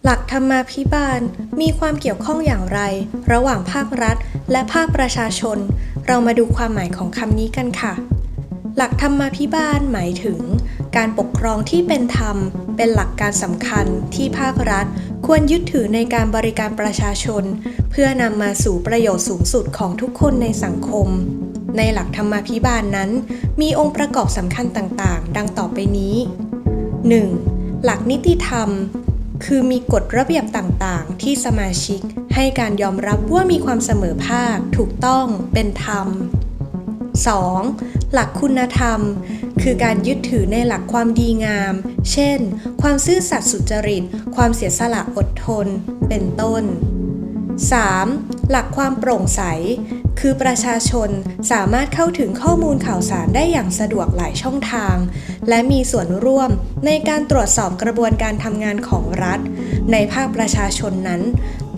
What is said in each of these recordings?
หลักธรรมาภิบาลมีความเกี่ยวข้องอย่างไรระหว่างภาครัฐและภาคประชาชนเรามาดูความหมายของคำนี้กันค่ะหลักธรรมาภิบาลหมายถึงการปกครองที่เป็นธรรมเป็นหลักการสำคัญที่ภาครัฐควรยึดถือในการบริการประชาชนเพื่อนำมาสู่ประโยชน์สูงสุดของทุกคนในสังคมในหลักธรรมาภิบาลนั้นมีองค์ประกอบสำคัญต่างๆดังต่อไปนี้ 1. หลักนิติธรรมคือมีกฎระเบียบต่างๆที่สมาชิกให้การยอมรับว่ามีความเสมอภาคถูกต้องเป็นธรรม 2. หลักคุณธรรมคือการยึดถือในหลักความดีงามเช่นความซื่อสัตย์สุจริตความเสียสละอดทนเป็นต้น 3. หลักความโปร่งใสคือประชาชนสามารถเข้าถึงข้อมูลข่าวสารได้อย่างสะดวกหลายช่องทางและมีส่วนร่วมในการตรวจสอบกระบวนการทำงานของรัฐในภาคประชาชนนั้น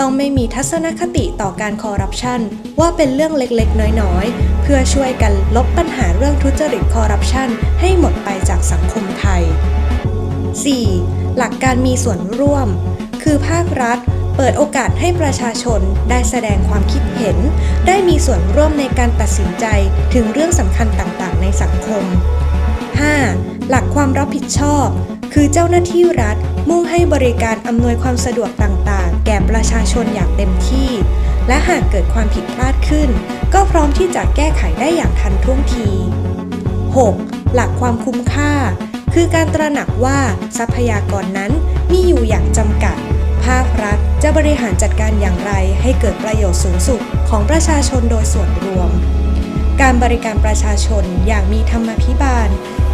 ต้องไม่มีทัศนคติต่อการคอร์รัปชันว่าเป็นเรื่องเล็กๆน้อยๆเพื่อช่วยกันลบปัญหาเรื่องทุจริตคอร์รัปชันให้หมดไปจากสังคมไทย 4. หลักการมีส่วนร่วมคือภาครัฐเปิดโอกาสให้ประชาชนได้แสดงความคิดเห็นได้มีส่วนร่วมในการตัดสินใจถึงเรื่องสำคัญต่างๆในสังคม 5. หลักความรับผิดชอบคือเจ้าหน้าที่รัฐมุ่งให้บริการอำนวยความสะดวกต่างๆแก่ประชาชนอย่างเต็มที่และหากเกิดความผิดพลาดขึ้นก็พร้อมที่จะแก้ไขได้อย่างทันท่วงที 6. หลักความคุ้มค่าคือการตระหนักว่าทรัพยากรนั้นมีอยู่อย่างจำกัดภาครัฐจะบริหารจัดการอย่างไรให้เกิดประโยชน์สูงสุดของประชาชนโดยส่วนรวมการบริการประชาชนอย่างมีธรรมาภิบาล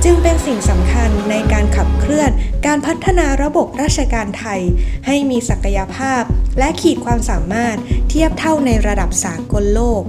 จึงเป็นสิ่งสำคัญในการขับเคลื่อนการพัฒนาระบบราชการไทยให้มีศักยภาพและขีดความสามารถเทียบเท่าในระดับสากลโลก